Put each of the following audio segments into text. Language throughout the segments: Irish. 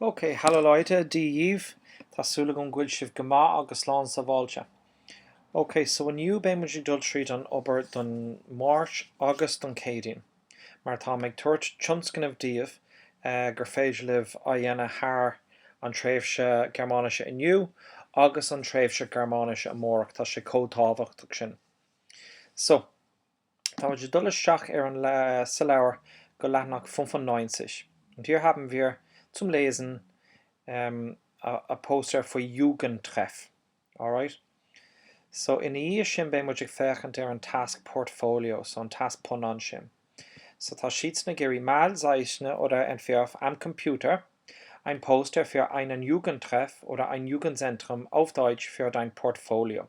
Okay, hallo Leute, díomh, Tásúla go gúil sibh go maith agus lán sa bháilte. Okay, so aniu bé muid dul tríd an obair don Máirt agus don Céadaoin. Mar tá méid tuairt tionscannamh díobh gur féidir libh a dhéanamh thar an tréimhse Gearmánaise aniu agus an tréimhse Gearmánaise amórach tá sé cótábhachtach sin. So, tá muid dul isteach ar an sa leabhar go leathnach 95. Und hier haben wir zum Lesen a poster für Jugendtreff. Alright? So in die sin ben moet ik fechent er een task portfolio, so een task ponan sin. So ta schietsne geri mal zeichne oder entwerf am Computer ein Poster für einen Jugendtreff oder ein Jugendzentrum auf Deutsch für dein Portfolio.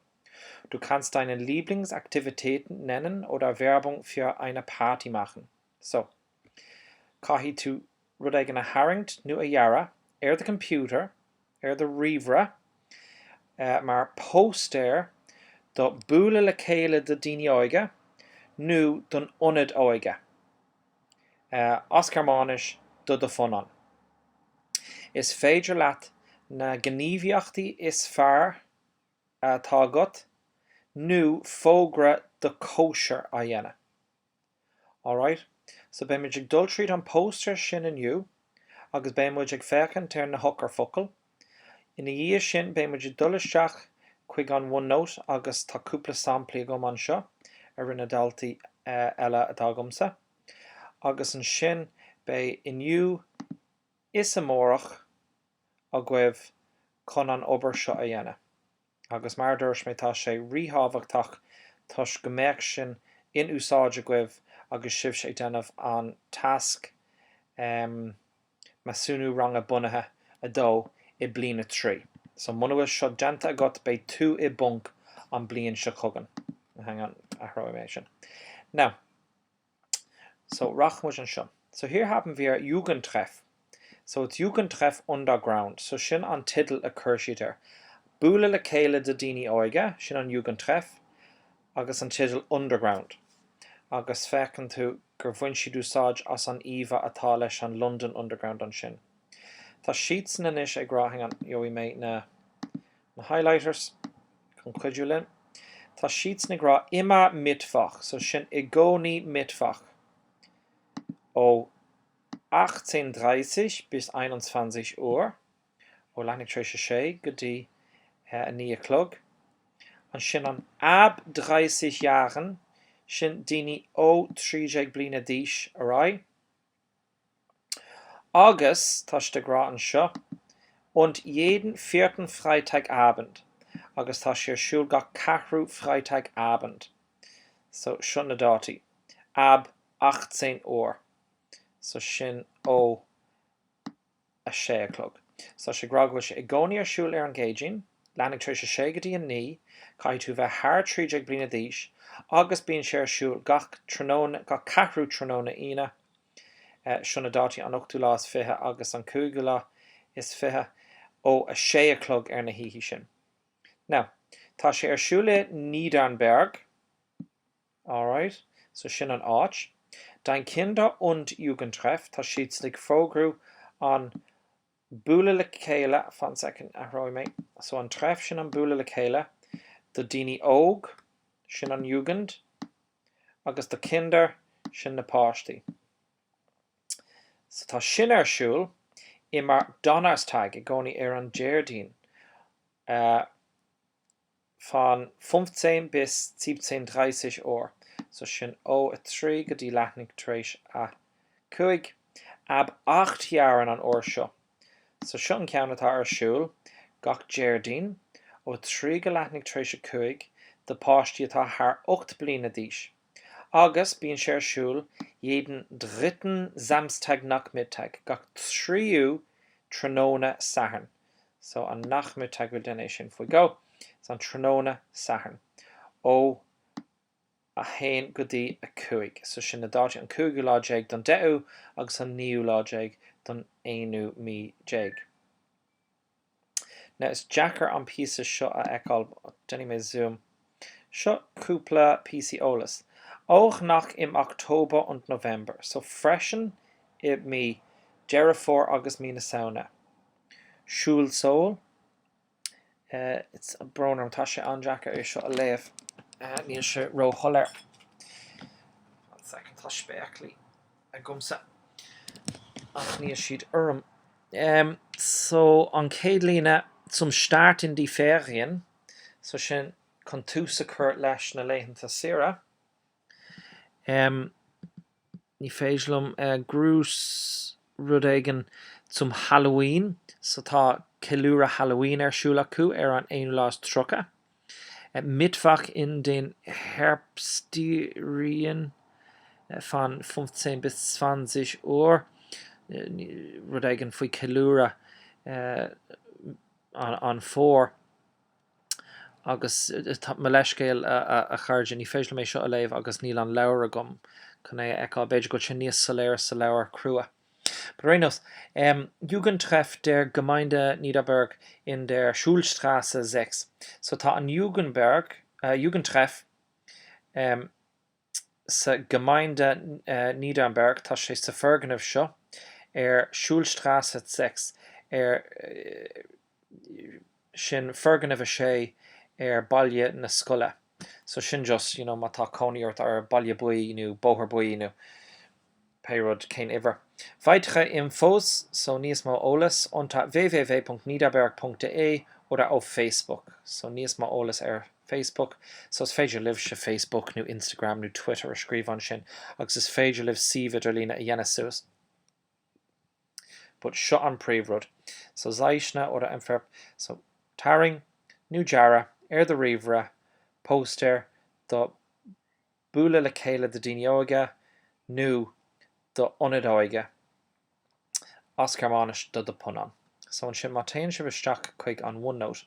Du kannst deine Lieblingsaktivitäten nennen oder Werbung für eine Party machen. So, cahi tu rudegen a haringt nu a jara, de computer, de rivra, maar poster do búla le céile de daoine óige, nu don ionad óige. As Gearmánis do de fonan. Is féidir leat na gníomhaíochtaí is fearr tá agat, nu fógra de kosher a dhéanamh. Alright? So ben muid ag dul tríd an poster sin aniu, agus ben muid ag fechant ar na hocar focail. Ina dhíth sin ben muid ag dul isteach chuig an OneNote agus tá cúpla samplaí agam an seo ar rinne daltaí eile atá agamsa. Agus an sin be iniu is amórach a gcuibh chun an obair seo a dhéanamh. Agus mar dúirs mé tá sé ríthbhachtach tus go mbeadh sin in úsáid a gcuibh agus sibh sé déanamh an task masúnú rang a bunathe a dó I bliana trí. So munahfuil seo deanta agat bé tú I bunk an blian se chugan. Hang on, a throw sin. Now, so rachmuid an seo. So here haben wir Jugendtreff. So it's Jugendtreff Underground. So sin an titel a chuirsiítar. Búla le céile de daoine óige, sin an Jugendtreff, agus an titel Underground. Agus fecinn tú gur bhain siad úsáid as an íomha atá leis an London Underground an sin. Tá sheets na inis ag rá, hang on, yoí mé na highlighters, chun cuidiú linn. Tá sheets na grá immer Mittwoch, so sin I gcónaí Mittwoch. Ó 18:30 bis 21 Uhr, ó leithnig tréise sé, go dtí a 9 clog. An sin an ab 30 Jahren, sin daoine ó 30 bliana d'aois a rá. Agus, tá de grá an seo, und jeden vierten Freitagabend. Agus tá sé siúil ga 4 Freitagabend. So, sin na dátaí. Ab 18 Uhr. So, sin ó a 6 clog. So, sé grá go sé I gcónaí ar siúil ar an géidín, leannig tréise sé go dtí an ní, cai tú bheith thar 30 bliana d'aois, agus bíonn sé ar siúil ga 4 tróna ina, sin na dátaí an 8:20 agus an 5 is 5 ó a 6 clog ar na híhí sin. Now, tá sé ar siúil Niedernberg. Alright, so sin an áit. Dein Kinder- und Jugendtreff, tá siad fógrú an búla le céile, fan second a roi mé. So an treff sin an búla le céile, de daoine óg, sin an Jugend, agus de Kinder, sin na páistí. So tá sin ar siúil imar Donnerstag I gcónaí ar an Déardaoin van 15 bis 17:30 Uhr. So sin ó a 3 go dtí leithnig tréis a 5 ab 8 Jahren an uair seo. So seo an ceann atá ar siúil gach Déardaoin ó 3 go leithnig tréis a 5 de páistí atá thar 8 bliana d'aois. Agus bíonn sé ar siúil jeden dritten Samstagnachmittag gach 3 tróna sathern. So an nachmittag bhfuil den é sin faoi go. So an tróna sathern. Ó a 1 go dtí a 5. So sin na dátaí an 5 láideag don 10 agus an 9 láideag don 1 mídéag. Now is Jackar an písa seo a eáil, denní mé zoom. Seo cúpla písaí ólas. Auch nach im Oktober und November. So freshen it me Jerafór agus mína sauna. Siúl Soul. It's a brown tá sé anjacha ar seo a léamh níl sé ró choir. One second, tá spéaclaí a gumsa ach níl siad orm. So an céad líne zum Start in die Ferien, so sin chun tús a chur leis na léitheanta saoire. Ní féidirlumm grús rud éigean zum Halloween, so tá ceiliúra Halloween ar siúil acu ar an 1 Mittwoch in den Herbstferien van 15 bis 20 Uhr. Rud éigean faoi ceiliúra an fór agus me leiscéil a chuirde ní féidir mé seo a léamh agus níl an leabhar agam chun é eá beidir go sin níos sa leabhar crua. But Reynolds, Jugendtreff der Gemeinde Niederberg in der Schulstraße 6. So tá an Jugendtreff sa Gemeinde Niederberg tá sé sa ferganmh seo ar Schulstraße 6 ar sin ferganmh sé ar bailile na scoile. So sin just, má tá cónaíocht ar bailile buí nó bóthar buí nó Peirod cén iver. Weitere Infos, so níos má ólas unter www.niederberg.de oder auf Facebook. So níos má ólas ar Facebook. So is féidir libh se Facebook nó Instagram nó Twitter a scríb an sin. Agus is féidir libh siomh lína a dhéana suas. But seo an príomhrud. So zaisna oder anferb. So taring, nó jara, ar the rivra, poster, do búla le céile de daine nó do onadóige Oscar Mánis do punan. So an sin má tain se bhisteach chuig an OneNote.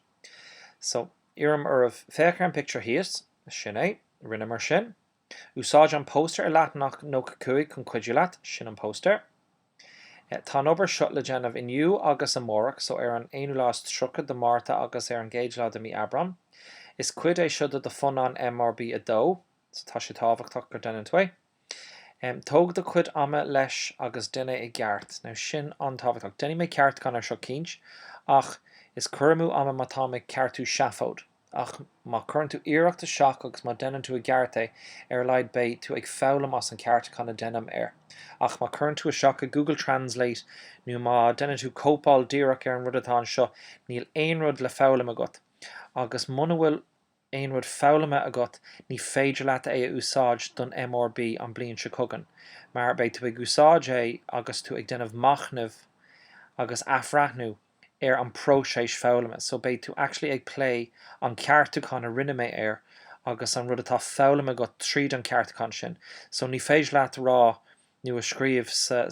So iarm ar féchar an picture híos, sin é, rinne mar sin. Úsáid an poster ar leatnach nó cuaig chun cuidiú leat, sin an poster. Tá obair seo le déanamh inniu agus an mórach, so ar an 1 de Márta agus ar an 1 de Abram. Is cuid é seo de fun an MRB a dó, so tá sé tábhachtach gur den an tuai. Tóg de cuid ama leis agus duine I gceart. Now sin an tábhachtach. Duine mé ceart gan ar seo cíns, ach is curmú ama má tá mé ceartú seafód. Ach má chuann tú iireachta seach agus má denan tú a gceart é ar leid bé tú ag fálam as an ceart chuna denam air. Ach má chuann tú a seach a Google Translate nó má denan tú cópáil díreach ar an rud atá seo, níl aon rud le fálam agat. Agus muna bhfuil aon rud fálamma agat ní féidir leat é a úsáid don MRB an bliain se cogan. Mar bé tú ag úsáid é agus tú ag denmh machnamh agus afrathnú ar an próséis fálamma. So bé tú actually ag play an ceartacán a rinne mé ar agus an rud atá fálamma agat tríd an ceartacán sin. So ní féidir leat rá nu a scríomh sa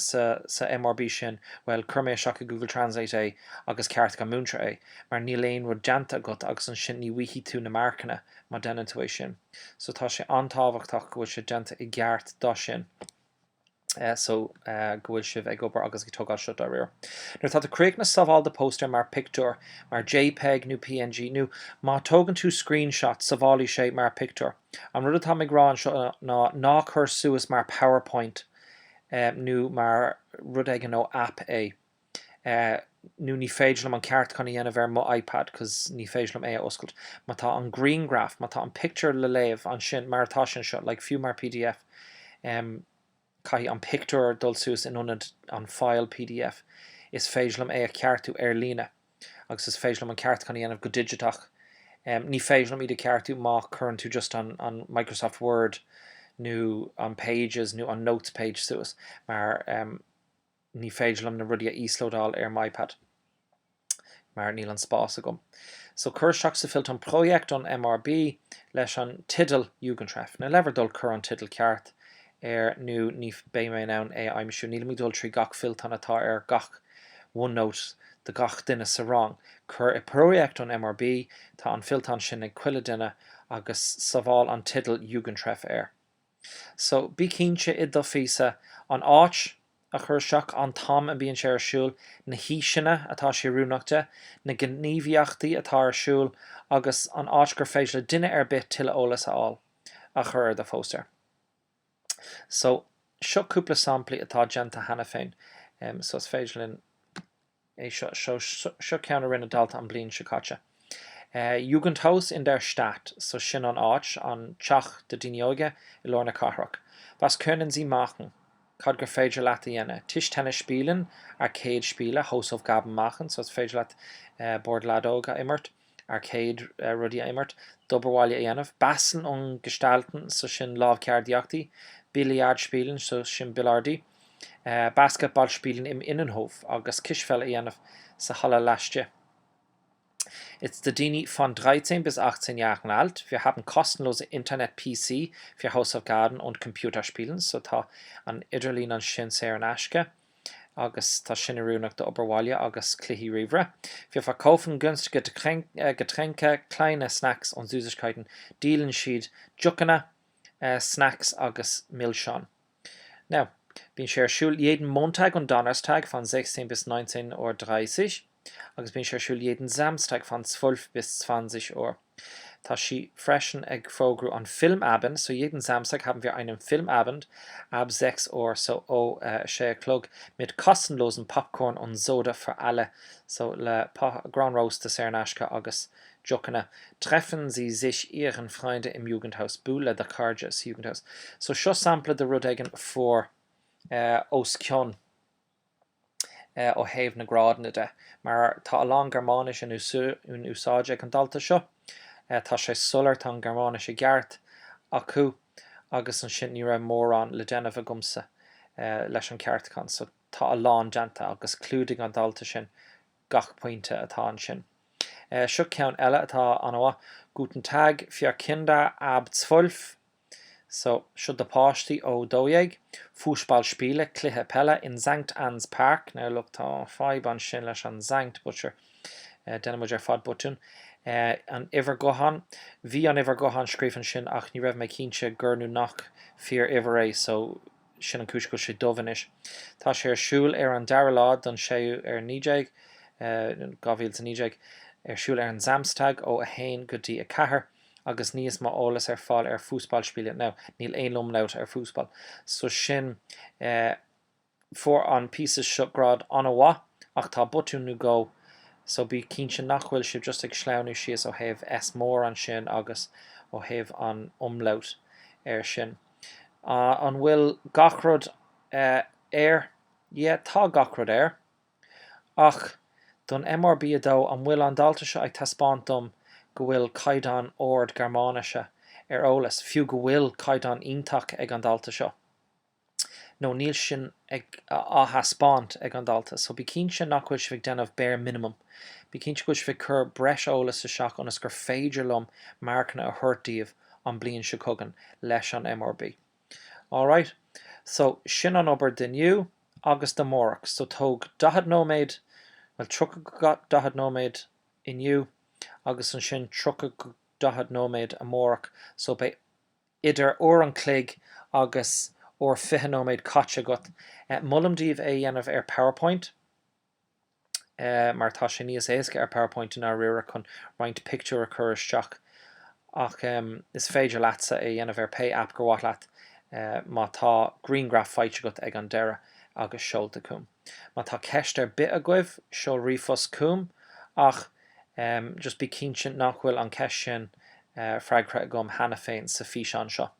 MRB sin, well, curmé seach a Google Translate é agus ceart go múntra é, mar ní léon rud deanta agat agus an sin ní wihí tú na marcanna má denan tú é sin. So tá sé antábhachtach go bhfuil sé deanta I gceart dá sin. So go bhfuil sibh ag obair agus go tógáil seo ar réir. Nuair tá créic na sábháil de poster mar picture, mar JPEG nó PNG nó má tógann tú screenshot sábháilí sé mar picture. An rud atá ag rá an seo ná chur suas mar PowerPoint. Nu mar rud ag nó app é. Nu ní féidirlam an ceart chuna dhéanamh ar mo iPad, cos ní féidirlam é a oscailt. Má tá an green graph, má tá an picture le léamh an sin mar atá sin seo, like fiú mar PDF. Caithfí an picture dul suas in unad an file PDF. Is féidirlam é a ceartú ar líne. Agus is féidirlam an ceart chuna dhéanamh go digitach. Ní féidirlam iad a ceartú má churann tú just an Microsoft Word nu an pages nu an notes page suas, mar ní féidirlam na rudí a íslódáil ar MyPad mar níl an spás agam. So chur seach sa filt an project an MRB leis an tidal Jugendtreff. Na lever dul chur an tidal ceart ar nu ní bé mé nán é aimimsú níl mí dul trí gach filt an atá ar gach OneNote de gach duine sa rang. Chur I project an MRB tá an filtán sin ag cuile duine agus sábháil an tidal Jugendtreff ar. So bí cínse I do físa an áit a chur seach an tam a bíonn sé ar siúl, na híisina atá sé rúnachta, na gníomhíochtaí atá ar siúl agus an áit gur féidir le duine ar bit tuile ólas aáil a chur ar do fóster. So seo cúpla samplaí atá déanta hena féin. So is féidir linn seo ceanna rinne dalta an blian se caite. Jugendhaus in der Stadt, so sin an áit an teach de duine I lorna carach. Was können Sie machen? Cad gur féidir leat a dhéine. Tischtennis spielen, Arcade spiele, Hausaufgaben machen, so is féidir leat board ladóga immert, Arcade rudi immert, doberwáile a dhéanamh, Basteln und gestalten, so sin lábceardiachtaí, Billard spielen, so sin billardi, Basketball spielen im Innenhof, agus kisfell a dhéanamh sa halla leiste. It's der Dini von 13 bis 18 Jahren alt. Wir haben kostenlose Internet-PC für Hausaufgaben und Computerspielen, so ta an Iderlín an sin séir an aisce, agus tá sin arúnach de Oberwalja agus cluichí rivre. Wir verkaufen günstige Getränke, kleine Snacks und Süßigkeiten, dealen siad Juckanna, Snacks agus Milchschaum. Now, bin séir siúl jeden Montag und Donnerstag von 16 bis 19:30 Uhr. Agus bin sé siúil jeden Samstag von 12 bis 20 Uhr. Tá si freisin ag fógrú an Filmabend, so jeden Samstag haben wir einen Filmabend ab 6 Uhr, so sé klug mit kostenlosen Popcorn und Soda für alle, so le Ground Roast des Ernashka agus Jokana. Treffen Sie sich Ihren Freunde im Jugendhaus, Bl2 Viel Jugendhaus. So seo sample de rudegen for os cion. Ó héamh na grádanna de, mar tá a lán Germánis in úsáide an dalta seo, tá sé sulart an Germánis i gceart acu agus an sin ní raibh mór an le déanamh gumsa leis an ceartán, so tá a lán deanta agus clúdaigh an dalta sin gach pointe atá an sin. Seo ceann eile atá anmha, Guten Tag für Kinder ab 12. So, seo de páistí ó dóigh, Fußballspiele, cluiche pelle in St. Anne's Park. Now look tá fáib an sin leis an St. Butcher, denna muidir fad butún. An Iver Gohan, bhí an Iver Gohan scrífan sin ach ní raibh mé cínse gurnú nach fíor Iver é, so sin an cúis go sé dohanis. Tá sé ar siúil ar an dara don séú ar nídeig, gábhíl sa nídeig, ar siúil ar an Samstag ó a hain go dtí a cahar, agus níos má ólas ar fáil ar fúsballspiele. Now, níl éon lumlaut ar fúsball. So sin for an pieces shutgrad an a ach tá butún nu go, so bí cínse nachhfuil si just ag sláinú sios ó héamh mór an sin agus ó héamh an umlaut ar sin. An bhfuil gachrod tá gachrod air, ach don MRB adó an bhfuil an dalta seo ag taspáintom go bhfuil caighdeán ord Germáise ar ólas, fiú go bhfuil caighdeán iontaach ag an dalta seo. nó níl sin ag áthspáint ag an dalta, so bí cínse nachhfuil si denmh bare minimum. Bí cínse go si chur breis ólas sa seach anas gur féidir lom marcanna a thuirtíomh an blion se cogan leis an MRB. Alright, so sin an obair diniu agus de mórach, so tóg 10 nóméid, well trúcha go 10 nóméid iniu, agus an sin trúcha go 10 nóméid a mórach, so bei idir ó an clig agus or 20 nóméid caite got. Mullamdíobh é dhéanamh ar PowerPoint, mar tá sé níos éasca ar PowerPoint in riire chun roint picture a chur isteach, ach is féidir leatsa é dhéanamh ar Pay app gur bhaith leat má tá green graph feite got ag an deire agus seolta cúm. Má tá ceist ar bit a gcuibh seo rifos cúm, ach just bí cínse nachhfuil an ceist sin freagre gom hena féin sa fís an seo.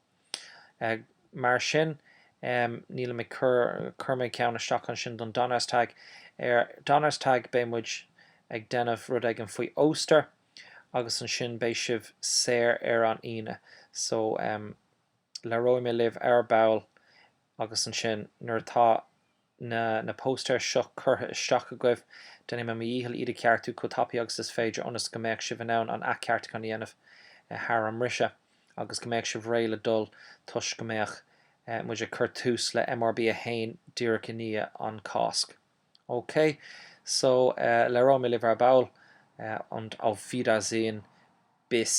Mar sin, níl mé chur mé ceann isteach an sin don Donnerstag. Ar Donnerstag bé muid ag denmh rud ag an faoi óster, agus an sin bé sibh séir ar an ine. So le roi mé libh ar bail agus an sin nuair tá na póster seo curtha isteach a gcuibh, den é mé íhil iad ceartú go tapaí agus is féidir onas go méid sibh ann an ceart gan dhéanamh thar an rise, agus go méid sibh réile dul tus go méach muidir chur tús le MRB a hain díreach ní an casc. Okay, so le roi mé libh ar bail und auf Wiedersehen bis